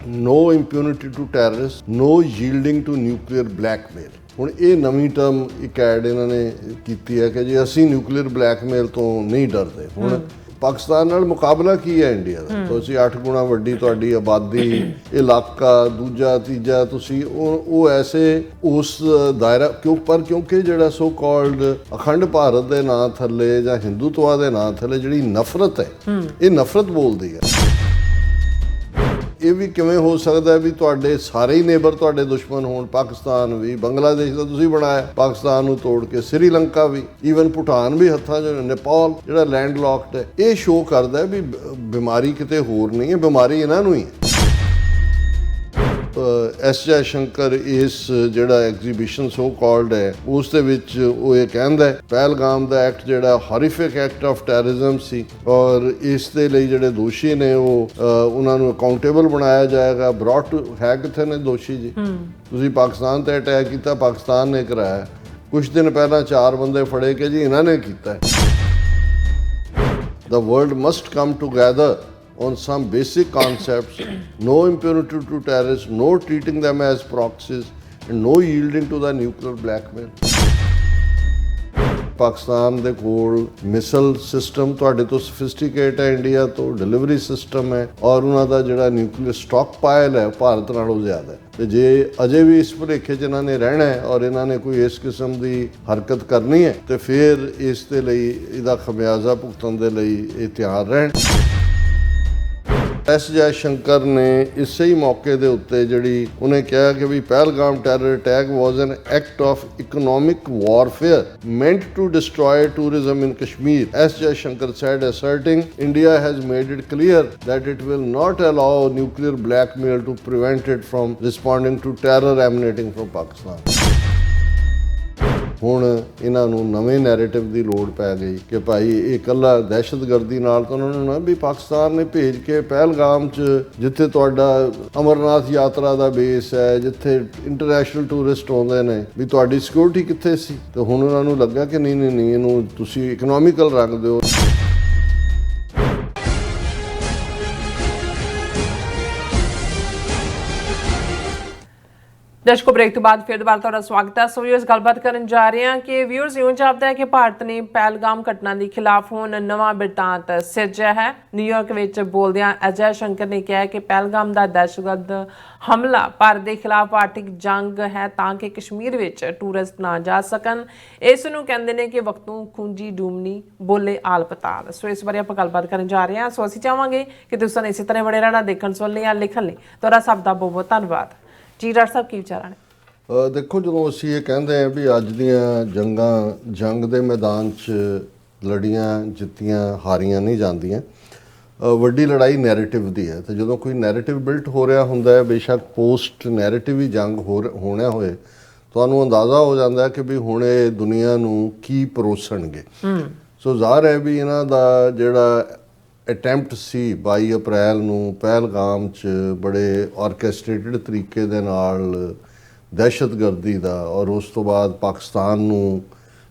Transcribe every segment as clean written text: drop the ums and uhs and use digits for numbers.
No impunity to terrorist, no yielding to nuclear blackmail. ਹੁਣ ਇਹ ਨਵੀਂ ਟਰਮ ਇੱਕ ਐਡ ਇਹਨਾਂ ਨੇ ਕੀਤੀ ਹੈ ਕਿ ਜੀ ਅਸੀਂ ਨਿਊਕਲੀਅਰ ਬਲੈਕਮੇਲ ਤੋਂ ਨਹੀਂ ਡਰਦੇ। ਹੁਣ ਪਾਕਿਸਤਾਨ ਨਾਲ ਮੁਕਾਬਲਾ ਕੀ ਹੈ ਇੰਡੀਆ ਦਾ? ਤੁਸੀਂ 8 ਗੁਣਾ ਵੱਡੀ ਤੁਹਾਡੀ ਆਬਾਦੀ, ਇਲਾਕਾ, ਦੂਜਾ ਤੀਜਾ, ਤੁਸੀਂ ਉਹ ਐਸੇ ਉਸ ਦਾਇਰਾ ਕਿਉਂਕਿ ਜਿਹੜਾ ਸੋ ਕਾਲਡ ਅਖੰਡ ਭਾਰਤ ਦੇ ਨਾਂ ਥੱਲੇ ਜਾਂ ਹਿੰਦੂਤਵਾ ਦੇ ਨਾਂ ਥੱਲੇ ਜਿਹੜੀ ਨਫ਼ਰਤ ਹੈ, ਇਹ ਨਫ਼ਰਤ ਬੋਲਦੀ ਹੈ। ਇਹ ਵੀ ਕਿਵੇਂ ਹੋ ਸਕਦਾ ਵੀ ਤੁਹਾਡੇ ਸਾਰੇ ਹੀ ਨੇਬਰ ਤੁਹਾਡੇ ਦੁਸ਼ਮਣ ਹੋਣ? ਪਾਕਿਸਤਾਨ ਵੀ, ਬੰਗਲਾਦੇਸ਼ ਦਾ ਤੁਸੀਂ ਬਣਾਇਆ ਪਾਕਿਸਤਾਨ ਨੂੰ ਤੋੜ ਕੇ, ਸ੍ਰੀਲੰਕਾ ਵੀ, ਈਵਨ ਭੂਟਾਨ ਵੀ ਹੱਥਾਂ 'ਚ, ਨੇਪਾਲ ਜਿਹੜਾ ਲੈਂਡ ਲੌਕਡ ਹੈ। ਇਹ ਸ਼ੋਅ ਕਰਦਾ ਵੀ ਬਿਮਾਰੀ ਕਿਤੇ ਹੋਰ ਨਹੀਂ ਹੈ, ਬਿਮਾਰੀ ਇਹਨਾਂ ਨੂੰ ਹੀ ਹੈ। ਐਸ ਜੈ ਸ਼ੰਕਰ ਇਸ ਜਿਹੜਾ ਐਗਜ਼ੀਬਿਸ਼ਨ ਸੋ ਕਾਲਡ ਹੈ ਉਸ ਦੇ ਵਿੱਚ ਉਹ ਇਹ ਕਹਿੰਦਾ ਪਹਿਲਗਾਮ ਦਾ ਐਕਟ ਜਿਹੜਾ ਹਾਰੀਫਿਕ ਐਕਟ ਆਫ ਟੈਰਰਿਜ਼ਮ ਸੀ ਔਰ ਇਸ ਦੇ ਲਈ ਜਿਹੜੇ ਦੋਸ਼ੀ ਨੇ ਉਹ ਉਹਨਾਂ ਨੂੰ ਅਕਾਊਂਟੇਬਲ ਬਣਾਇਆ ਜਾਏਗਾ। ਬ੍ਰੌਟ ਹੈ ਕਿੱਥੇ ਨੇ ਦੋਸ਼ੀ ਜੀ? ਤੁਸੀਂ ਪਾਕਿਸਤਾਨ ਤੇ ਅਟੈਕ ਕੀਤਾ, ਪਾਕਿਸਤਾਨ ਨੇ ਕਰਾਇਆ। ਕੁਝ ਦਿਨ ਪਹਿਲਾਂ 4 ਬੰਦੇ ਫੜੇ ਕਿ ਜੀ ਇਹਨਾਂ ਨੇ ਕੀਤਾ। The world must come together on some basic concepts: no impunity to terrorists, no treating them as proxies, and no yielding to the nuclear blackmail. Pakistan ਦੇ ਕੋਲ ਮਿਸਲ ਸਿਸਟਮ ਤੁਹਾਡੇ ਤੋਂ ਸਫਿਸਟੀਕੇਟ ਹੈ, ਇੰਡੀਆ ਤੋਂ ਡਿਲੀਵਰੀ ਸਿਸਟਮ ਹੈ ਔਰ ਉਹਨਾਂ ਦਾ ਜਿਹੜਾ ਨਿਊਕਲੀਅਰ ਸਟਾਕ ਪਾਇਲ ਹੈ ਭਾਰਤ ਨਾਲੋਂ ਜ਼ਿਆਦਾ ਹੈ। ਤੇ ਜੇ ਅਜੇ ਵੀ ਇਸ ਭੁਲੇਖੇ 'ਚ ਇਹਨਾਂ ਨੇ ਰਹਿਣਾ ਹੈ ਔਰ ਇਹਨਾਂ ਨੇ ਕੋਈ ਇਸ ਕਿਸਮ ਦੀ ਹਰਕਤ ਕਰਨੀ ਹੈ ਤੇ ਫਿਰ ਇਸ ਦੇ ਲਈ ਇਹਦਾ ਖਮਿਆਜ਼ਾ ਭੁਗਤਣ ਦੇ ਲਈ ਇਹ ਤਿਆਰ ਰਹਿਣ। ਐਸ ਜੈ ਸ਼ੰਕਰ ਨੇ ਇਸੇ ਹੀ ਮੌਕੇ ਦੇ ਉੱਤੇ ਜਿਹੜੀ ਉਹਨੇ ਕਿਹਾ ਕਿ ਵੀ Pahalgam terror attack was an act of economic warfare meant to destroy tourism in Kashmir. S. Jaishankar said, asserting India has made it clear that it will not allow nuclear blackmail to prevent it from responding to terror emanating from Pakistan. ਹੁਣ ਇਹਨਾਂ ਨੂੰ ਨਵੇਂ narrative ਦੀ ਲੋੜ ਪੈ ਗਈ ਕਿ ਭਾਈ ਇਹ ਇਕੱਲਾ ਦਹਿਸ਼ਤਗਰਦੀ ਨਾਲ ਤਾਂ ਉਹਨਾਂ ਨੂੰ ਨਾ ਵੀ ਪਾਕਿਸਤਾਨ ਨੇ ਭੇਜ ਕੇ ਪਹਿਲਗਾਮ 'ਚ ਜਿੱਥੇ ਤੁਹਾਡਾ ਅਮਰਨਾਥ ਯਾਤਰਾ ਦਾ ਬੇਸ ਹੈ, ਜਿੱਥੇ ਇੰਟਰਨੈਸ਼ਨਲ ਟੂਰਿਸਟ ਆਉਂਦੇ ਨੇ, ਵੀ ਤੁਹਾਡੀ ਸਿਕਿਉਰਿਟੀ ਕਿੱਥੇ ਸੀ? ਤੇ ਹੁਣ ਉਹਨਾਂ ਨੂੰ ਲੱਗਾ ਕਿ ਨਹੀਂ ਇਹਨੂੰ ਤੁਸੀਂ ਇਕਨੋਮਿਕਲ ਰੱਖ ਦਿਓ। ਦਰਸ਼ਕੋ ਬ੍ਰੇਕ ਤੋਂ ਬਾਅਦ ਫਿਰ ਦੁਬਾਰਾ ਤੁਹਾਡਾ ਸਵਾਗਤ ਹੈ। ਸੋ ਵਿਊਅਰਸ, ਗੱਲਬਾਤ ਕਰਨ ਜਾ ਰਹੇ ਹਾਂ ਕਿ ਵਿਊਅਰਸ ਇਉਂ ਜਾਪਦਾ ਹੈ ਕਿ ਭਾਰਤ ਨੇ ਪਹਿਲਗਾਮ ਘਟਨਾ ਦੇ ਖਿਲਾਫ ਹੁਣ ਨਵਾਂ ਬਿਰਤਾਂਤ ਸਿਰਜਿਆ ਹੈ। ਨਿਊਯਾਰਕ ਵਿੱਚ ਬੋਲਦਿਆਂ ਅਜੈ ਸ਼ੰਕਰ ਨੇ ਕਿਹਾ ਕਿ ਪਹਿਲਗਾਮ ਦਾ ਦਹਿਸ਼ਤਗਰਦ ਹਮਲਾ ਭਾਰਤ ਦੇ ਖਿਲਾਫ ਆਰਥਿਕ ਜੰਗ ਹੈ ਤਾਂ ਕਿ ਕਸ਼ਮੀਰ ਵਿੱਚ ਟੂਰਿਸਟ ਨਾ ਜਾ ਸਕਣ। ਇਸ ਨੂੰ ਕਹਿੰਦੇ ਨੇ ਕਿ ਵਕਤੋਂ ਖੂੰਜੀ ਡੂਮਣੀ ਬੋਲੇ ਆਲ ਪਤਾਲ। ਸੋ ਇਸ ਬਾਰੇ ਆਪਾਂ ਗੱਲਬਾਤ ਕਰਨ ਜਾ ਰਹੇ ਹਾਂ। ਸੋ ਅਸੀਂ ਚਾਹਾਂਗੇ ਕਿ ਤੁਸੀਂ ਇਸੇ ਤਰ੍ਹਾਂ ਬੜੇ ਰਹਿਣਾ, ਦੇਖਣ ਸੁਣਨ ਲਈ ਜਾਂ ਲਿਖਣ ਲਈ। ਤੁਹਾਡਾ ਸਭ ਦਾ ਬਹੁਤ ਬਹੁਤ ਧੰਨਵਾਦ ਜੀ। ਡਾਕਟਰ ਸਾਹਿਬ, ਕੀ ਵਿਚਾਰਾਂ ਨੇ? ਦੇਖੋ, ਜਦੋਂ ਅਸੀਂ ਇਹ ਕਹਿੰਦੇ ਹਾਂ ਵੀ ਅੱਜ ਦੀਆਂ ਜੰਗ ਦੇ ਮੈਦਾਨ 'ਚ ਲੜੀਆਂ ਜਿੱਤੀਆਂ ਹਾਰੀਆਂ ਨਹੀਂ ਜਾਂਦੀਆਂ, ਵੱਡੀ ਲੜਾਈ ਨੈਰੇਟਿਵ ਦੀ ਹੈ। ਤੇ ਜਦੋਂ ਕੋਈ ਨੈਰੇਟਿਵ ਬਿਲਟ ਹੋ ਰਿਹਾ ਹੁੰਦਾ ਹੈ, ਬੇਸ਼ੱਕ ਪੋਸਟ ਨੈਰੇਟਿਵ ਹੀ ਜੰਗ ਹੋਣਾ ਹੋਏ, ਤੁਹਾਨੂੰ ਅੰਦਾਜ਼ਾ ਹੋ ਜਾਂਦਾ ਕਿ ਵੀ ਹੁਣ ਇਹ ਦੁਨੀਆ ਨੂੰ ਕੀ ਪਰੋਸਣਗੇ। ਸੋ ਜ਼ਾਹਰ ਹੈ ਵੀ ਇਹਨਾਂ ਦਾ ਜਿਹੜਾ ਅਟੈਂਪਟ ਸੀ 22 ਅਪ੍ਰੈਲ ਨੂੰ ਪਹਿਲਗਾਮ 'ਚ ਬੜੇ ਆਰਕੈਸਟ੍ਰੇਟਡ ਤਰੀਕੇ ਦੇ ਨਾਲ ਦਹਿਸ਼ਤਗਰਦੀ ਦਾ, ਔਰ ਉਸ ਤੋਂ ਬਾਅਦ ਪਾਕਿਸਤਾਨ ਨੂੰ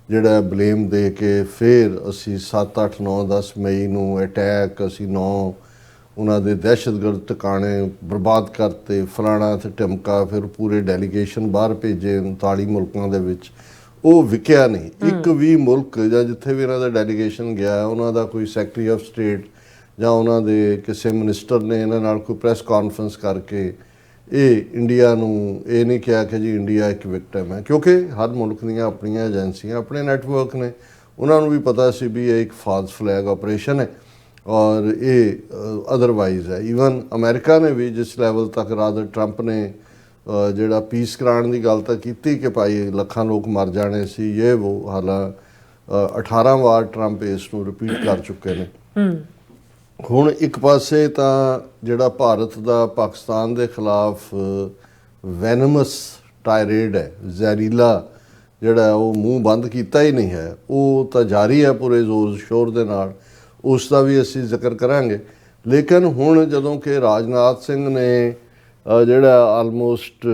ਜਿਹੜਾ ਬਲੇਮ ਦੇ ਕੇ ਫਿਰ ਅਸੀਂ 7, 8, 9, 10 ਮਈ ਨੂੰ ਅਟੈਕ, ਅਸੀਂ 9 ਉਹਨਾਂ ਦੇ ਦਹਿਸ਼ਤਗਰਦ ਟਿਕਾਣੇ ਬਰਬਾਦ ਕਰਤੇ, ਫਲਾਣਾ ਤੇ ਢਮਕਾ, ਫਿਰ ਪੂਰੇ ਡੈਲੀਗੇਸ਼ਨ ਬਾਹਰ ਭੇਜੇ 39 ਮੁਲਕਾਂ ਦੇ ਵਿੱਚ। ਉਹ ਵਿਕਿਆ ਨਹੀਂ। ਇੱਕ ਵੀ ਮੁਲਕ ਜਾਂ ਜਿੱਥੇ ਵੀ ਇਹਨਾਂ ਦਾ ਡੈਲੀਗੇਸ਼ਨ ਗਿਆ, ਉਹਨਾਂ ਦਾ ਕੋਈ ਸੈਕਟਰੀ ਆਫ ਸਟੇਟ ਜਾਂ ਉਹਨਾਂ ਦੇ ਕਿਸੇ ਮਿਨਿਸਟਰ ਨੇ ਇਹਨਾਂ ਨਾਲ ਕੋਈ ਪ੍ਰੈਸ ਕਾਨਫਰੰਸ ਕਰਕੇ ਇਹ ਇੰਡੀਆ ਨੂੰ ਇਹ ਨਹੀਂ ਕਿਹਾ ਕਿ ਜੀ ਇੰਡੀਆ ਇੱਕ ਵਿਕਟਮ ਹੈ। ਕਿਉਂਕਿ ਹਰ ਮੁਲਕ ਦੀਆਂ ਆਪਣੀਆਂ ਏਜੰਸੀਆਂ, ਆਪਣੇ ਨੈਟਵਰਕ ਨੇ, ਉਹਨਾਂ ਨੂੰ ਵੀ ਪਤਾ ਸੀ ਵੀ ਇਹ ਇੱਕ ਫਾਲਸ ਫਲੈਗ ਆਪਰੇਸ਼ਨ ਹੈ ਔਰ ਇਹ ਅਦਰਵਾਈਜ਼ ਹੈ। ਈਵਨ ਅਮਰੀਕਾ ਨੇ ਵੀ ਜਿਸ ਲੈਵਲ ਤੱਕ ਰਾਦਰ ਟਰੰਪ ਨੇ ਜਿਹੜਾ ਪੀਸ ਕਰਾਉਣ ਦੀ ਗੱਲ ਤਾਂ ਕੀਤੀ ਕਿ ਭਾਈ ਲੱਖਾਂ ਲੋਕ ਮਰ ਜਾਣੇ ਸੀ, ਇਹ ਉਹ, ਹਾਲਾਂ 18 ਵਾਰ ਟਰੰਪ ਇਸ ਨੂੰ ਰਿਪੀਟ ਕਰ ਚੁੱਕੇ ਨੇ। ਹੁਣ ਇੱਕ ਪਾਸੇ ਤਾਂ ਜਿਹੜਾ ਭਾਰਤ ਦਾ ਪਾਕਿਸਤਾਨ ਦੇ ਖਿਲਾਫ ਵੈਨਮਸ ਟਾਇਰੇਡ ਹੈ, ਜ਼ਹਿਰੀਲਾ ਜਿਹੜਾ ਉਹ ਮੂੰਹ ਬੰਦ ਕੀਤਾ ਹੀ ਨਹੀਂ ਹੈ, ਉਹ ਤਾਂ ਜਾਰੀ ਹੈ ਪੂਰੇ ਜ਼ੋਰ ਸ਼ੋਰ ਦੇ ਨਾਲ। ਉਸ ਦਾ ਵੀ ਅਸੀਂ ਜ਼ਿਕਰ ਕਰਾਂਗੇ। ਲੇਕਿਨ ਹੁਣ ਜਦੋਂ ਕਿ ਰਾਜਨਾਥ ਸਿੰਘ ਨੇ ਜਿਹੜਾ ਆਲਮੋਸਟ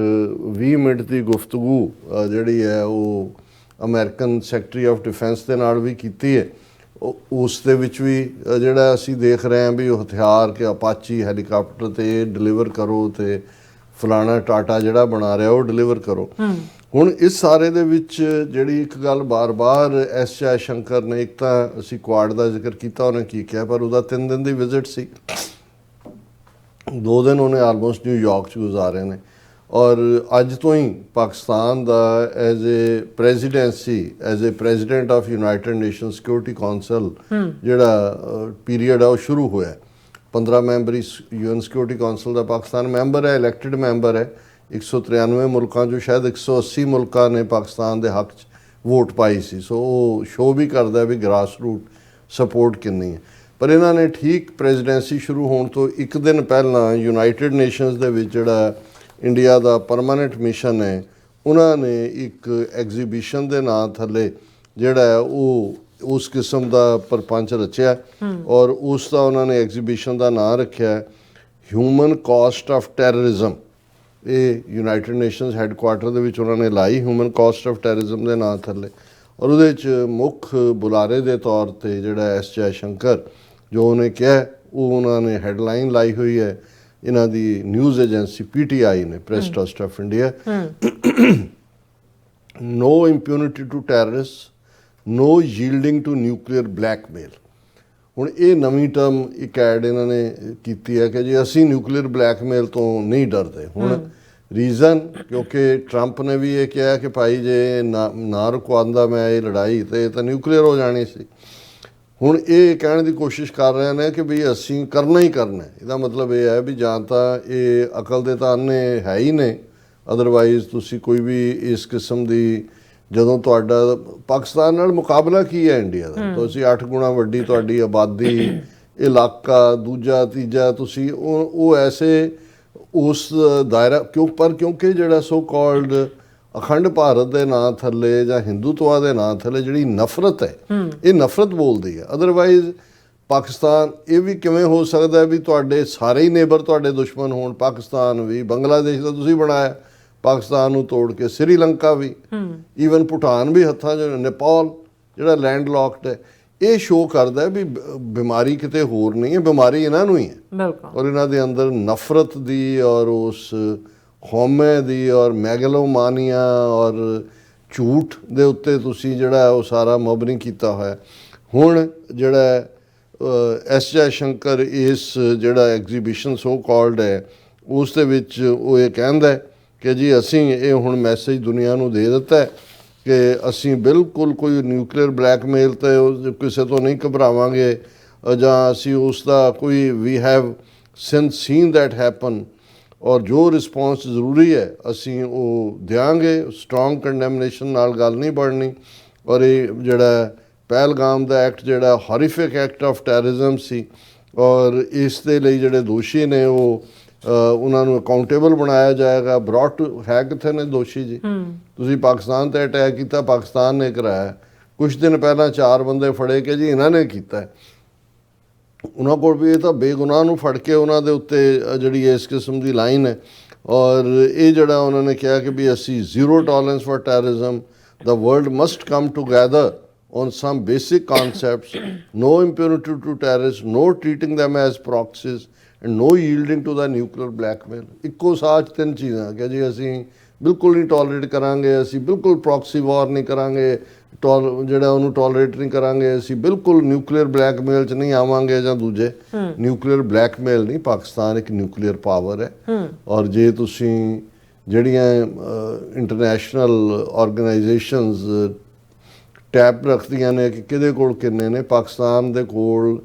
20 ਮਿੰਟ ਦੀ ਗੁਫ਼ਤਗੂ ਜਿਹੜੀ ਹੈ ਉਹ ਅਮਰੀਕਨ ਸੈਕਟਰੀ ਆਫ ਡਿਫੈਂਸ ਦੇ ਨਾਲ ਵੀ ਕੀਤੀ ਹੈ ਉਸ ਦੇ ਵਿੱਚ ਵੀ ਜਿਹੜਾ ਅਸੀਂ ਦੇਖ ਰਹੇ ਹਾਂ ਵੀ ਉਹ ਹਥਿਆਰ ਕਿ ਅਪਾਚੀ ਹੈਲੀਕਾਪਟਰ ਤੇ ਡਿਲੀਵਰ ਕਰੋ ਤੇ ਫਲਾਣਾ ਟਾਟਾ ਜਿਹੜਾ ਬਣਾ ਰਿਹਾ ਉਹ ਡਿਲੀਵਰ ਕਰੋ। ਹੁਣ ਇਸ ਸਾਰੇ ਦੇ ਵਿੱਚ ਜਿਹੜੀ ਇੱਕ ਗੱਲ ਬਾਰ-ਬਾਰ ਐਸ ਜੈ ਸ਼ੰਕਰ ਨੇ, ਇੱਕ ਤਾਂ ਅਸੀਂ ਕੁਆਡ ਦਾ ਜ਼ਿਕਰ ਕੀਤਾ, ਉਹਨੇ ਕੀ ਕਿਹਾ, ਪਰ ਉਹਦਾ 3 ਦਿਨ ਦੀ ਵਿਜ਼ਿਟ ਸੀ, 2 ਦਿਨ ਉਹਨੇ ਆਲਮੋਸਟ ਨਿਊਯਾਰਕ 'ਚ ਗੁਜ਼ਾਰੇ ਨੇ, ਔਰ ਅੱਜ ਤੋਂ ਹੀ ਪਾਕਿਸਤਾਨ ਦਾ as a presidency, as a president of United Nation Security Council ਜਿਹੜਾ ਪੀਰੀਅਡ ਆ ਉਹ ਸ਼ੁਰੂ ਹੋਇਆ। 15 ਮੈਂਬਰੀ UN ਸਿਕਿਉਰਿਟੀ ਕੌਂਸਲ ਦਾ ਪਾਕਿਸਤਾਨ ਮੈਂਬਰ ਹੈ, ਇਲੈਕਟਿਡ ਮੈਂਬਰ ਹੈ। 193 ਮੁਲਕਾਂ 'ਚੋਂ ਸ਼ਾਇਦ 180 ਮੁਲਕਾਂ ਨੇ ਪਾਕਿਸਤਾਨ ਦੇ ਹੱਕ 'ਚ ਵੋਟ ਪਾਈ ਸੀ। ਸੋ ਉਹ ਸ਼ੋਅ ਵੀ ਕਰਦਾ ਵੀ ਗ੍ਰਾਸ ਰੂਟ ਸਪੋਰਟ ਕਿੰਨੀ ਹੈ। ਪਰ ਇਹਨਾਂ ਨੇ ਠੀਕ ਪ੍ਰੈਜ਼ੀਡੈਂਸੀ ਸ਼ੁਰੂ ਹੋਣ ਤੋਂ 1 ਦਿਨ ਪਹਿਲਾਂ ਯੂਨਾਈਟਿਡ ਨੇਸ਼ਨਸ ਦੇ ਵਿੱਚ ਜਿਹੜਾ ਇੰਡੀਆ ਦਾ ਪਰਮਾਨੈਂਟ ਮਿਸ਼ਨ ਹੈ, ਉਹਨਾਂ ਨੇ ਇੱਕ ਐਗਜ਼ੀਬਿਸ਼ਨ ਦੇ ਨਾਂ ਥੱਲੇ ਜਿਹੜਾ ਉਹ ਉਸ ਕਿਸਮ ਦਾ ਪਰਪੰਚ ਰਚਿਆ, ਔਰ ਉਸ ਦਾ ਉਹਨਾਂ ਨੇ ਐਗਜ਼ੀਬਿਸ਼ਨ ਦਾ ਨਾਂ ਰੱਖਿਆ ਹਿਊਮਨ ਕਾਸਟ ਆਫ ਟੈਰਰਿਜ਼ਮ। ਇਹ ਯੂਨਾਈਟਿਡ ਨੇਸ਼ਨਸ ਹੈੱਡਕੁਆਟਰ ਦੇ ਵਿੱਚ ਉਹਨਾਂ ਨੇ ਲਾਈ ਹਿਊਮਨ ਕਾਸਟ ਆਫ ਟੈਰਰਿਜ਼ਮ ਦੇ ਨਾਂ ਥੱਲੇ, ਔਰ ਉਹਦੇ 'ਚ ਮੁੱਖ ਬੁਲਾਰੇ ਦੇ ਤੌਰ ਤੇ ਜਿਹੜਾ ਐਸ ਜੈ ਸ਼ੰਕਰ ਜੋ ਉਹਨੇ ਕਿਹਾ ਉਹ ਉਹਨਾਂ ਨੇ ਹੈਡਲਾਈਨ ਲਾਈ ਹੋਈ ਹੈ ਇਹਨਾਂ ਦੀ ਨਿਊਜ਼ ਏਜੰਸੀ PTI ਨੇ, Press Trust of India, no impunity to terrorist, no yielding to nuclear blackmail. ਹੁਣ ਇਹ ਨਵੀਂ ਟਰਮ ਇੱਕ ਐਡ ਇਹਨਾਂ ਨੇ ਕੀਤੀ ਹੈ ਕਿ ਜੀ ਅਸੀਂ ਨਿਊਕਲੀਅਰ ਬਲੈਕਮੇਲ ਤੋਂ ਨਹੀਂ ਡਰਦੇ। ਹੁਣ ਰੀਜ਼ਨ ਕਿਉਂਕਿ ਟਰੰਪ ਨੇ ਵੀ ਇਹ ਕਿਹਾ ਕਿ ਭਾਈ ਜੇ ਨਾ ਰੁਕਵਾਉਂਦਾ ਮੈਂ ਇਹ ਲੜਾਈ ਤੇ ਤਾਂ ਨਿਊਕਲੀਅਰ ਹੋ ਜਾਣੀ ਸੀ। ਹੁਣ ਇਹ ਕਹਿਣ ਦੀ ਕੋਸ਼ਿਸ਼ ਕਰ ਰਹੇ ਨੇ ਕਿ ਵੀ ਅਸੀਂ ਕਰਨਾ ਹੀ ਕਰਨਾ। ਇਹਦਾ ਮਤਲਬ ਇਹ ਹੈ ਵੀ ਜਾਂ ਤਾਂ ਇਹ ਅਕਲ ਦੇ ਤਾਂ ਅੰਨੇ ਹੈ ਹੀ ਨੇ, ਅਦਰਵਾਈਜ਼ ਤੁਸੀਂ ਕੋਈ ਵੀ ਇਸ ਕਿਸਮ ਦੀ, ਜਦੋਂ ਤੁਹਾਡਾ ਪਾਕਿਸਤਾਨ ਨਾਲ ਮੁਕਾਬਲਾ ਕੀ ਹੈ ਇੰਡੀਆ ਦਾ, ਤੁਸੀਂ 8 ਗੁਣਾ ਵੱਡੀ ਤੁਹਾਡੀ ਆਬਾਦੀ, ਇਲਾਕਾ, ਦੂਜਾ ਤੀਜਾ, ਤੁਸੀਂ ਉਹ ਐਸੇ ਉਸ ਦਾਇਰਾ ਕਿਉਂਕਿ ਜਿਹੜਾ ਸੋ ਕਾਲਡ ਅਖੰਡ ਭਾਰਤ ਦੇ ਨਾਂ ਥੱਲੇ ਜਾਂ ਹਿੰਦੂਤਵਾ ਦੇ ਨਾਂ ਥੱਲੇ ਜਿਹੜੀ ਨਫ਼ਰਤ ਹੈ, ਇਹ ਨਫ਼ਰਤ ਬੋਲਦੀ ਹੈ। ਅਦਰਵਾਈਜ਼ ਪਾਕਿਸਤਾਨ ਇਹ ਵੀ ਕਿਵੇਂ ਹੋ ਸਕਦਾ ਵੀ ਤੁਹਾਡੇ ਸਾਰੇ ਹੀ ਨੇਬਰ ਤੁਹਾਡੇ ਦੁਸ਼ਮਣ ਹੋਣ। ਪਾਕਿਸਤਾਨ ਵੀ, ਬੰਗਲਾਦੇਸ਼ ਦਾ ਤੁਸੀਂ ਬਣਾਇਆ ਪਾਕਿਸਤਾਨ ਨੂੰ ਤੋੜ ਕੇ, ਸ੍ਰੀਲੰਕਾ ਵੀ, ਈਵਨ ਭੂਟਾਨ ਵੀ ਹੱਥਾਂ 'ਚ, ਨੇਪਾਲ ਜਿਹੜਾ ਲੈਂਡ ਲੌਕਡ ਹੈ। ਇਹ ਸ਼ੋਅ ਕਰਦਾ ਵੀ ਬਿਮਾਰੀ ਕਿਤੇ ਹੋਰ ਨਹੀਂ ਹੈ, ਬਿਮਾਰੀ ਇਹਨਾਂ ਨੂੰ ਹੀ ਹੈ। ਔਰ ਇਹਨਾਂ ਦੇ ਅੰਦਰ ਨਫ਼ਰਤ ਦੀ ਔਰ ਉਸ ਹਉਮੈ ਦੀ ਔਰ ਮੈਗਲੋਮਾਨੀਆ ਔਰ ਝੂਠ ਦੇ ਉੱਤੇ ਤੁਸੀਂ ਜਿਹੜਾ ਉਹ ਸਾਰਾ ਮਬਨੀ ਕੀਤਾ ਹੋਇਆ। ਹੁਣ ਜਿਹੜਾ ਐਸ ਜੈ ਸ਼ੰਕਰ ਇਸ ਜਿਹੜਾ ਐਗਜ਼ੀਬਿਸ਼ਨ ਸੋ ਕਾਲਡ ਹੈ ਉਸ ਦੇ ਵਿੱਚ ਉਹ ਇਹ ਕਹਿੰਦਾ ਕਿ ਜੀ ਅਸੀਂ ਇਹ ਹੁਣ ਮੈਸੇਜ ਦੁਨੀਆ ਨੂੰ ਦੇ ਦਿੱਤਾ ਕਿ ਅਸੀਂ ਬਿਲਕੁਲ ਕੋਈ ਨਿਊਕਲੀਅਰ ਬਲੈਕਮੇਲ ਤੇ ਕਿਸੇ ਤੋਂ ਨਹੀਂ ਘਬਰਾਵਾਂਗੇ, ਜਾਂ ਅਸੀਂ ਉਸ ਦਾ ਕੋਈ ਵੀ have since seen that happen, ਔਰ ਜੋ ਰਿਸਪੌਂਸ ਜ਼ਰੂਰੀ ਹੈ ਅਸੀਂ ਉਹ ਦਿਆਂਗੇ। ਸਟਰੋਂਗ ਕੰਡੈਮਨੇਸ਼ਨ ਨਾਲ ਗੱਲ ਨਹੀਂ ਬਣਨੀ। ਔਰ ਇਹ ਜਿਹੜਾ ਪਹਿਲਗਾਮ ਦਾ ਐਕਟ ਜਿਹੜਾ ਹੌਰੀਫਿਕ ਐਕਟ ਆਫ ਟੈਰਰਿਜ਼ਮ ਸੀ, ਔਰ ਇਸ ਦੇ ਲਈ ਜਿਹੜੇ ਦੋਸ਼ੀ ਨੇ ਉਹ ਉਹਨਾਂ ਨੂੰ ਅਕਾਊਂਟੇਬਲ ਬਣਾਇਆ ਜਾਏਗਾ। ਬ੍ਰੌਟ ਹੈ ਕਿੱਥੇ ਨੇ ਦੋਸ਼ੀ ਜੀ? ਤੁਸੀਂ ਪਾਕਿਸਤਾਨ 'ਤੇ ਅਟੈਕ ਕੀਤਾ, ਪਾਕਿਸਤਾਨ ਨੇ ਕਰਾਇਆ। ਕੁਛ ਦਿਨ ਪਹਿਲਾਂ 4 ਬੰਦੇ ਫੜੇ ਕਿ ਜੀ ਇਹਨਾਂ ਨੇ ਕੀਤਾ। ਉਹਨਾਂ ਕੋਲ ਵੀ ਇਹ ਤਾਂ ਬੇਗੁਨਾਹ ਨੂੰ ਫੜ ਕੇ ਉਹਨਾਂ ਦੇ ਉੱਤੇ ਜਿਹੜੀ ਇਸ ਕਿਸਮ ਦੀ ਲਾਈਨ ਹੈ। ਔਰ ਇਹ ਜਿਹੜਾ ਉਹਨਾਂ ਨੇ ਕਿਹਾ ਕਿ ਵੀ ਅਸੀਂ zero tolerance for terrorism, the world must come together on some basic concepts, no impunity to terrorists, no treating them as proxies and no yielding to the nuclear blackmail। ਇੱਕੋ ਸਾਚ 3 ਚੀਜ਼ਾਂ ਕਿ ਜੀ ਅਸੀਂ ਬਿਲਕੁਲ ਨਹੀਂ ਟੋਲਰੇਟ ਕਰਾਂਗੇ, ਅਸੀਂ ਬਿਲਕੁਲ ਪ੍ਰੋਕਸੀ ਵਾਰ ਨਹੀਂ ਕਰਾਂਗੇ, ਜਿਹੜਾ ਉਹਨੂੰ ਟੋਲਰੇਟ ਨਹੀਂ ਕਰਾਂਗੇ, ਅਸੀਂ ਬਿਲਕੁਲ ਨਿਊਕਲੀਅਰ ਬਲੈਕਮੇਲ 'ਚ ਨਹੀਂ ਆਵਾਂਗੇ ਜਾਂ ਦੂਜੇ ਨਿਊਕਲੀਅਰ ਬਲੈਕਮੇਲ ਨਹੀਂ। ਪਾਕਿਸਤਾਨ ਇੱਕ ਨਿਊਕਲੀਅਰ ਪਾਵਰ ਹੈ, ਔਰ ਜੇ ਤੁਸੀਂ ਜਿਹੜੀਆਂ ਇੰਟਰਨੈਸ਼ਨਲ ਆਰਗੇਨਾਈਜੇਸ਼ਨਸ ਟੈਪ ਰੱਖਦੀਆਂ ਨੇ ਕਿ ਕਿਹਦੇ ਕੋਲ ਕਿੰਨੇ ਨੇ, ਪਾਕਿਸਤਾਨ ਦੇ ਕੋਲ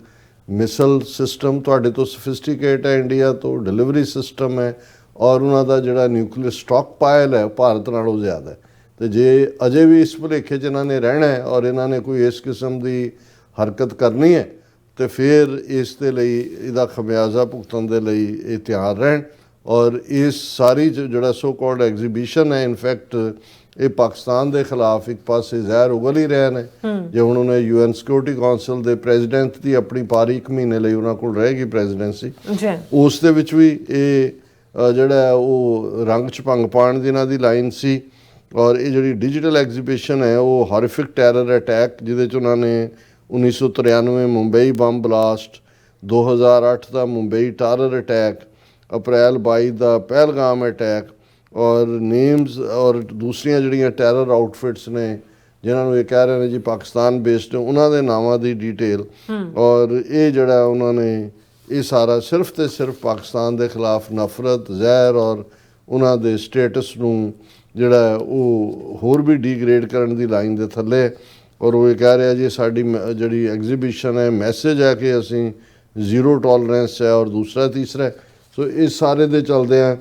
ਮਿਸਲ ਸਿਸਟਮ ਤੁਹਾਡੇ ਤੋਂ ਸਫਿਸਟੀਕੇਟ ਹੈ, ਇੰਡੀਆ ਤੋਂ ਡਿਲੀਵਰੀ ਸਿਸਟਮ ਹੈ, ਔਰ ਉਹਨਾਂ ਦਾ ਜਿਹੜਾ ਨਿਊਕਲੀਅਰ ਸਟਾਕ ਪਾਇਲ ਹੈ ਭਾਰਤ ਨਾਲੋਂ ਜ਼ਿਆਦਾ ਹੈ। ਅਤੇ ਜੇ ਅਜੇ ਵੀ ਇਸ ਭੁਲੇਖੇ 'ਚ ਇਹਨਾਂ ਨੇ ਰਹਿਣਾ ਹੈ ਔਰ ਇਹਨਾਂ ਨੇ ਕੋਈ ਇਸ ਕਿਸਮ ਦੀ ਹਰਕਤ ਕਰਨੀ ਹੈ ਅਤੇ ਫਿਰ ਇਸ ਦੇ ਲਈ ਇਹਦਾ ਖਮਿਆਜ਼ਾ ਭੁਗਤਣ ਦੇ ਲਈ ਇਹ ਤਿਆਰ ਰਹਿਣ। ਔਰ ਇਸ ਸਾਰੀ ਜਿਹੜਾ ਸੋ ਕਾਲਡ ਐਗਜ਼ੀਬਿਸ਼ਨ ਹੈ, ਇਨਫੈਕਟ ਇਹ ਪਾਕਿਸਤਾਨ ਦੇ ਖਿਲਾਫ ਇੱਕ ਪਾਸੇ ਜ਼ਹਿਰ ਉਗਲ ਹੀ ਰਹੇ ਨੇ। ਜੇ ਹੁਣ ਉਹਨੇ UN ਸਿਕਿਉਰਿਟੀ ਕੌਂਸਲ ਦੇ ਪ੍ਰੈਜ਼ੀਡੈਂਟ ਦੀ ਆਪਣੀ ਪਾਰੀ 1 ਮਹੀਨੇ ਲਈ ਉਹਨਾਂ ਕੋਲ ਰਹੇਗੀ ਪ੍ਰੈਜ਼ੀਡੈਂਸੀ, ਉਸ ਦੇ ਵਿੱਚ ਵੀ ਇਹ ਜਿਹੜਾ ਉਹ ਰੰਗ 'ਚ ਭੰਗ ਪਾਉਣ ਦੀ ਇਹਨਾਂ ਦੀ ਲਾਈਨ ਸੀ। ਔਰ ਇਹ ਜਿਹੜੀ ਡਿਜੀਟਲ ਐਗਜ਼ੀਬਿਸ਼ਨ ਹੈ ਉਹ ਹੌਰੀਫਿਕ ਟੈਰਰ ਅਟੈਕ, ਜਿਹਦੇ 'ਚ ਉਹਨਾਂ ਨੇ 1993 ਮੁੰਬਈ ਬੰਬ ਬਲਾਸਟ, 2008 ਦਾ ਮੁੰਬਈ ਟੈਰਰ ਅਟੈਕ, ਅਪ੍ਰੈਲ 22 ਦਾ ਪਹਿਲਗਾਮ ਅਟੈਕ, ਔਰ ਨੇਮਸ ਔਰ ਦੂਸਰੀਆਂ ਜਿਹੜੀਆਂ ਟੈਰਰ ਆਊਟਫਿਟਸ ਨੇ ਜਿਨ੍ਹਾਂ ਨੂੰ ਇਹ ਕਹਿ ਰਹੇ ਨੇ ਜੀ ਪਾਕਿਸਤਾਨ ਬੇਸਡ, ਉਹਨਾਂ ਦੇ ਨਾਵਾਂ ਦੀ ਡਿਟੇਲ। ਔਰ ਇਹ ਜਿਹੜਾ ਉਹਨਾਂ ਨੇ ਇਹ ਸਾਰਾ ਸਿਰਫ ਤੇ ਸਿਰਫ ਪਾਕਿਸਤਾਨ ਦੇ ਖਿਲਾਫ ਨਫ਼ਰਤ, ਜ਼ਹਿਰ ਔਰ ਉਹਨਾਂ ਦੇ ਸਟੇਟਸ ਨੂੰ ਜਿਹੜਾ ਉਹ ਹੋਰ ਵੀ ਡੀਗ੍ਰੇਡ ਕਰਨ ਦੀ ਲਾਈਨ ਦੇ ਥੱਲੇ। ਔਰ ਉਹ ਇਹ ਕਹਿ ਰਿਹਾ ਜੀ ਸਾਡੀ ਜਿਹੜੀ ਐਗਜ਼ੀਬਿਸ਼ਨ ਹੈ ਮੈਸੇਜ ਹੈ ਕਿ ਅਸੀਂ ਜ਼ੀਰੋ ਟੋਲਰੈਂਸ ਹੈ ਔਰ ਦੂਸਰਾ ਤੀਸਰਾ। ਸੋ ਇਸ ਸਾਰੇ ਦੇ ਚਲਦੇ ਆ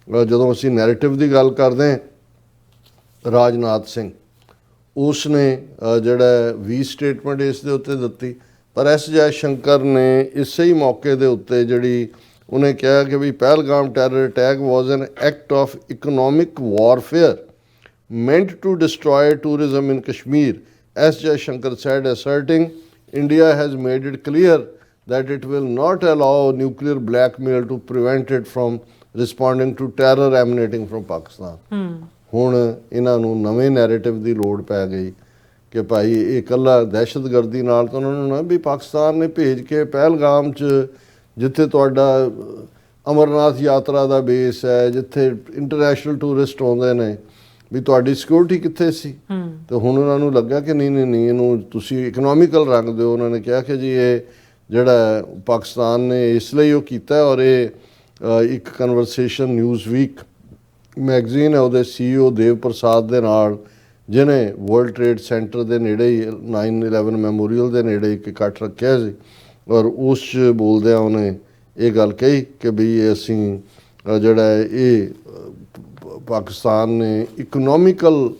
ਜਦੋਂ ਅਸੀਂ ਨੈਰੇਟਿਵ ਦੀ ਗੱਲ ਕਰਦੇ ਹਾਂ, ਰਾਜਨਾਥ ਸਿੰਘ ਉਸ ਨੇ ਜਿਹੜਾ 20 ਸਟੇਟਮੈਂਟ ਇਸ ਦੇ ਉੱਤੇ ਦਿੱਤੀ, ਪਰ ਐਸ ਜੈ ਸ਼ੰਕਰ ਨੇ ਇਸੇ ਹੀ ਮੌਕੇ ਦੇ ਉੱਤੇ ਜਿਹੜੀ ਉਹਨੇ ਕਿਹਾ ਕਿ ਵੀ Pahalgam terror attack was an act of economic warfare meant to destroy tourism in Kashmir. S. Jaishankar said, asserting India has made it clear that it will not allow nuclear blackmail to prevent it from responding to terror emanating from Pakistan. ਹੁਣ ਇਹਨਾਂ ਨੂੰ ਨਵੇਂ narrative ਦੀ ਲੋੜ ਪੈ ਗਈ ਕਿ ਭਾਈ ਇਹ ਇਕੱਲਾ ਦਹਿਸ਼ਤਗਰਦੀ ਨਾਲ ਤਾਂ ਉਹਨਾਂ ਨੂੰ ਨਾ ਵੀ ਪਾਕਿਸਤਾਨ ਨੇ ਭੇਜ ਕੇ ਪਹਿਲਗਾਮ 'ਚ ਜਿੱਥੇ ਤੁਹਾਡਾ ਅਮਰਨਾਥ ਯਾਤਰਾ ਦਾ ਬੇਸ ਹੈ, ਜਿੱਥੇ ਇੰਟਰਨੈਸ਼ਨਲ ਟੂਰਿਸਟ ਆਉਂਦੇ ਨੇ, ਵੀ ਤੁਹਾਡੀ ਸਿਕਿਉਰਿਟੀ ਕਿੱਥੇ ਸੀ? ਤੇ ਹੁਣ ਉਹਨਾਂ ਨੂੰ ਲੱਗਾ ਕਿ ਨਹੀਂ ਇਹਨੂੰ ਤੁਸੀਂ ਇਕਨੋਮਿਕਲ ਰੰਗ ਦਿਓ। ਉਹਨਾਂ ਨੇ ਕਿਹਾ ਕਿ ਜੀ ਇਹ ਜਿਹੜਾ ਪਾਕਿਸਤਾਨ ਨੇ ਇਸ ਲਈ ਉਹ ਕੀਤਾ। ਔਰ ਇਹ ਇੱਕ ਕਨਵਰਸੇਸ਼ਨ ਨਿਊਜ਼ ਵੀਕ ਮੈਗਜ਼ੀਨ ਹੈ ਉਹਦੇ CEO ਦੇਵ ਪ੍ਰਸਾਦ ਦੇ ਨਾਲ, ਜਿਹਨੇ ਵਰਲਡ ਟ੍ਰੇਡ ਸੈਂਟਰ ਦੇ ਨੇੜੇ ਹੀ 9/11 ਮੈਮੋਰੀਅਲ ਦੇ ਨੇੜੇ ਇੱਕ ਇਕੱਠ ਰੱਖਿਆ ਸੀ, ਔਰ ਉਸ 'ਚ ਬੋਲਦਿਆਂ ਉਹਨੇ ਇਹ ਗੱਲ ਕਹੀ ਕਿ ਵੀ ਅਸੀਂ ਜਿਹੜਾ ਇਹ ਪਾਕਿਸਤਾਨ ਨੇ ਇਕਨੋਮਿਕਲ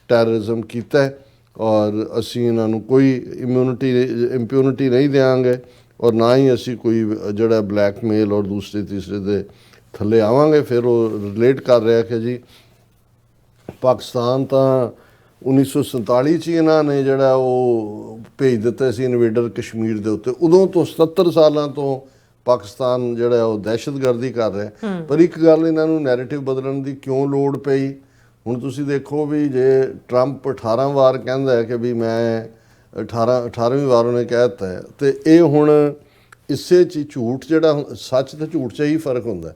ਟੈਰਰਿਜ਼ਮ ਕੀਤਾ ਔਰ ਅਸੀਂ ਇਹਨਾਂ ਨੂੰ ਕੋਈ ਇੰਪਿਊਨਿਟੀ ਨਹੀਂ ਦਿਆਂਗੇ ਔਰ ਨਾ ਹੀ ਅਸੀਂ ਕੋਈ ਜਿਹੜਾ ਬਲੈਕਮੇਲ ਔਰ ਦੂਸਰੇ ਤੀਸਰੇ ਦੇ ਥੱਲੇ ਆਵਾਂਗੇ। ਫਿਰ ਉਹ ਰਿਲੇਟ ਕਰ ਰਿਹਾ ਕਿ ਜੀ ਪਾਕਿਸਤਾਨ ਤਾਂ 1947 'ਚ ਇਹਨਾਂ ਨੇ ਜਿਹੜਾ ਉਹ ਭੇਜ ਦਿੱਤਾ ਸੀ ਇਨਵੇਡਰ ਕਸ਼ਮੀਰ ਦੇ ਉੱਤੇ, ਉਦੋਂ ਤੋਂ 77 ਸਾਲਾਂ ਤੋਂ ਪਾਕਿਸਤਾਨ ਜਿਹੜਾ ਉਹ ਦਹਿਸ਼ਤਗਰਦੀ ਕਰ ਰਿਹਾ। ਪਰ ਇੱਕ ਗੱਲ ਇਹਨਾਂ ਨੂੰ ਨੈਰੇਟਿਵ ਬਦਲਣ ਦੀ ਕਿਉਂ ਲੋੜ ਪਈ? ਹੁਣ ਤੁਸੀਂ ਦੇਖੋ ਵੀ ਜੇ ਟਰੰਪ 18 ਵਾਰ ਕਹਿੰਦਾ ਹੈ ਕਿ ਵੀ ਮੈਂ 18ਵੀਂ ਵਾਰ ਉਹਨੇ ਕਹਿ ਦਿੱਤਾ ਹੈ, ਤੇ ਇਹ ਹੁਣ ਇਸੇ 'ਚ ਝੂਠ ਜਿਹੜਾ ਸੱਚ ਤੇ ਝੂਠ 'ਚ ਹੀ ਫਰਕ ਹੁੰਦਾ।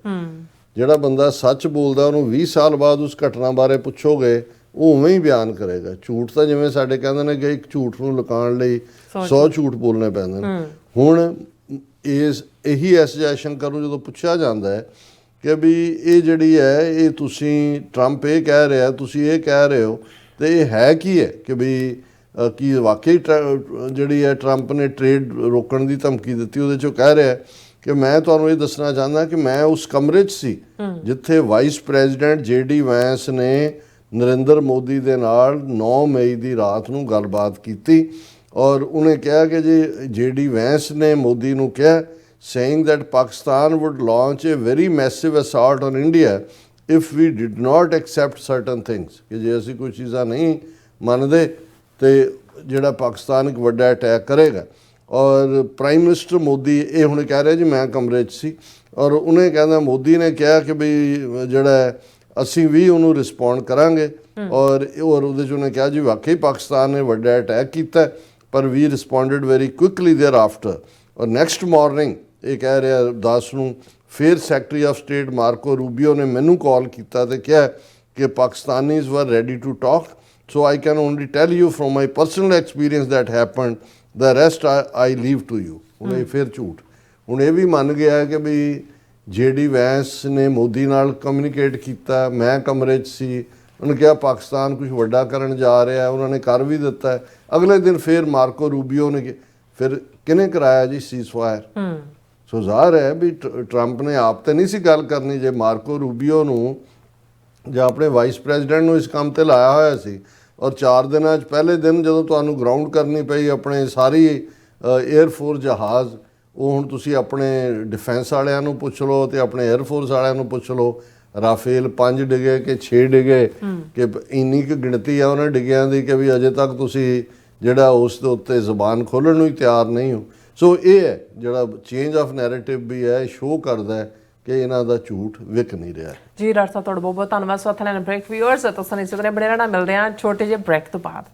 ਜਿਹੜਾ ਬੰਦਾ ਸੱਚ ਬੋਲਦਾ ਉਹਨੂੰ 20 ਸਾਲ ਬਾਅਦ ਉਸ ਘਟਨਾ ਬਾਰੇ ਪੁੱਛੋਗੇ ਉਹ ਉਵੇਂ ਹੀ ਬਿਆਨ ਕਰੇਗਾ। ਝੂਠ ਤਾਂ ਜਿਵੇਂ ਸਾਡੇ ਕਹਿੰਦੇ ਨੇ ਕਿ ਇੱਕ ਝੂਠ ਨੂੰ ਲੁਕਾਉਣ ਲਈ 100 ਝੂਠ ਬੋਲਣੇ ਪੈਂਦੇ ਨੇ। ਹੁਣ ਇਹੀ ਐਸ ਜੈ ਸ਼ੰਕਰ ਨੂੰ ਜਦੋਂ ਪੁੱਛਿਆ ਜਾਂਦਾ ਹੈ ਕਿ ਵੀ ਇਹ ਜਿਹੜੀ ਹੈ ਇਹ ਤੁਸੀਂ ਟਰੰਪ ਇਹ ਕਹਿ ਰਿਹਾ ਤੁਸੀਂ ਇਹ ਕਹਿ ਰਹੇ ਹੋ, ਤੇ ਇਹ ਹੈ ਕੀ ਹੈ ਕਿ ਵੀ ਕੀ ਵਾਕਈ ਜਿਹੜੀ ਹੈ ਟਰੰਪ ਨੇ ਟ੍ਰੇਡ ਰੋਕਣ ਦੀ ਧਮਕੀ ਦਿੱਤੀ? ਉਹਦੇ 'ਚੋਂ ਕਹਿ ਰਿਹਾ ਕਿ ਮੈਂ ਤੁਹਾਨੂੰ ਇਹ ਦੱਸਣਾ ਚਾਹੁੰਦਾ ਕਿ ਮੈਂ ਉਸ ਕਮਰੇ 'ਚ ਸੀ ਜਿੱਥੇ ਵਾਈਸ ਪ੍ਰੈਜ਼ੀਡੈਂਟ JD ਵੈਂਸ ਨੇ ਨਰਿੰਦਰ ਮੋਦੀ ਦੇ ਨਾਲ 9 ਮਈ ਦੀ ਰਾਤ ਨੂੰ ਗੱਲਬਾਤ ਕੀਤੀ। ਔਰ ਉਹਨੇ ਕਿਹਾ ਕਿ ਜੀ JD ਵੈਂਸ ਨੇ ਮੋਦੀ ਨੂੰ ਕਿਹਾ saying that Pakistan would launch a very massive assault on India if we did not accept certain things, ਕਿ ਜੇ ਅਸੀਂ ਕੋਈ ਚੀਜ਼ਾਂ ਨਹੀਂ ਮੰਨਦੇ ਤੇ ਜਿਹੜਾ ਪਾਕਿਸਤਾਨ ਇੱਕ ਵੱਡਾ ਅਟੈਕ ਕਰੇਗਾ। ਔਰ ਪ੍ਰਾਈਮ ਮਿਨਿਸਟਰ ਮੋਦੀ ਇਹ ਹੁਣ ਕਹਿ ਰਿਹਾ ਜੀ ਮੈਂ ਕਮਰੇ 'ਚ ਸੀ, ਔਰ ਉਹਨੇ ਕਹਿੰਦਾ ਮੋਦੀ ਨੇ ਕਿਹਾ ਕਿ ਵੀ ਜਿਹੜਾ ਅਸੀਂ ਵੀ ਉਹਨੂੰ ਰਿਸਪੌਂਡ ਕਰਾਂਗੇ। ਔਰ ਉਹਦੇ 'ਚ ਉਹਨੇ ਕਿਹਾ ਜੀ ਵਾਕਈ ਪਾਕਿਸਤਾਨ ਨੇ ਵੱਡਾ ਅਟੈਕ ਕੀਤਾ, ਪਰ we responded very quickly thereafter. ਔਰ ਨੈਕਸਟ ਮਾਰਨਿੰਗ ਇਹ ਕਹਿ ਰਿਹਾ 10 ਨੂੰ ਫਿਰ secretary of state Marco Rubio ਨੇ ਮੈਨੂੰ ਕਾਲ ਕੀਤਾ ਤੇ ਕਿਹਾ ਕਿ Pakistanis were ready to talk, so I can only tell you from my personal experience that happened, the rest I leave to you. ਹੁਣ ਇਹ ਫਿਰ ਝੂਠ। ਹੁਣ ਇਹ ਵੀ ਮੰਨ ਗਿਆ ਕਿ ਵੀ JD ਵੈਂਸ ਨੇ ਮੋਦੀ ਨਾਲ ਕਮਿਊਨੀਕੇਟ ਕੀਤਾ, ਮੈਂ ਕਮਰੇ 'ਚ ਸੀ, ਉਹਨੇ ਕਿਹਾ ਪਾਕਿਸਤਾਨ ਕੁਝ ਵੱਡਾ ਕਰਨ ਜਾ ਰਿਹਾ, ਉਹਨਾਂ ਨੇ ਕਰ ਵੀ ਦਿੱਤਾ। ਅਗਲੇ ਦਿਨ ਫਿਰ ਮਾਰਕੋ ਰੂਬੀਓ ਨੇ ਫਿਰ ਕਿਹਨੇ ਕਰਾਇਆ ਜੀ ਸੀਜ਼ਫਾਇਰ? ਸੋ ਜ਼ਾਹਰ ਹੈ ਵੀ ਟਰੰਪ ਨੇ ਆਪ ਤੇ ਨਹੀਂ ਸੀ ਗੱਲ ਕਰਨੀ। ਜੇ ਮਾਰਕੋ ਰੂਬੀਓ ਨੂੰ ਜਾਂ ਆਪਣੇ ਵਾਈਸ ਪ੍ਰੈਜ਼ੀਡੈਂਟ ਨੂੰ ਇਸ ਕੰਮ ਤੇ ਲਾਇਆ ਹੋਇਆ ਸੀ, ਔਰ 4 ਦਿਨਾਂ 'ਚ ਪਹਿਲੇ ਦਿਨ ਜਦੋਂ ਤੁਹਾਨੂੰ ਗਰਾਊਂਡ ਕਰਨੀ ਪਈ ਆਪਣੇ ਸਾਰੀ 에ਅਰਫੋਰਸ ਜਹਾਜ਼, ਉਹ ਹੁਣ ਤੁਸੀਂ ਆਪਣੇ ਡਿਫੈਂਸ ਵਾਲਿਆਂ ਨੂੰ ਪੁੱਛ ਲਓ ਤੇ ਆਪਣੇ 에ਅਰਫੋਰਸ ਵਾਲਿਆਂ ਨੂੰ ਪੁੱਛ ਲਓ, ਰਾਫੇਲ 5 ਡਿਗੇ ਕਿ 6 ਡਿਗੇ, ਕਿ ਇੰਨੀ ਕੁ ਗਿਣਤੀ ਆ ਉਹਨਾਂ ਡਿਗਿਆਂ ਦੀ ਕਿ ਵੀ ਅਜੇ ਤੱਕ ਤੁਸੀਂ ਜਿਹੜਾ ਉਸ ਦੇ ਉੱਤੇ ਜ਼ਬਾਨ ਖੋਲ੍ਹਣ ਨੂੰ ਹੀ ਤਿਆਰ ਨਹੀਂ ਹੋ। ਸੋ ਇਹ ਹੈ ਜਿਹੜਾ ਚੇਂਜ ਆਫ ਨੈਰੇਟਿਵ ਵੀ ਹੈ, ਸ਼ੋਅ ਕਰਦਾ ਹੈ ਕਿ ਇਹਨਾਂ ਦਾ ਝੂਠ ਵਿਕ ਨਹੀਂ ਰਿਹਾ। ਜੀ ਡਾਕਟਰ ਸਾਹਿਬ ਤੁਹਾਡਾ ਬਹੁਤ ਬਹੁਤ ਧੰਨਵਾਦ। ਸੋ ਅਥਲੈਨ ਬ੍ਰੇਕ ਵਿਊਅਰਸ ਤੁਸੀਂ ਇਸੇ ਤਰ੍ਹਾਂ ਬਣੇ ਰਹਿਣਾ, ਮਿਲਦੇ ਹਾਂ ਛੋਟੇ ਜਿਹੇ ਬ੍ਰੇਕ ਤੋਂ ਬਾਅਦ।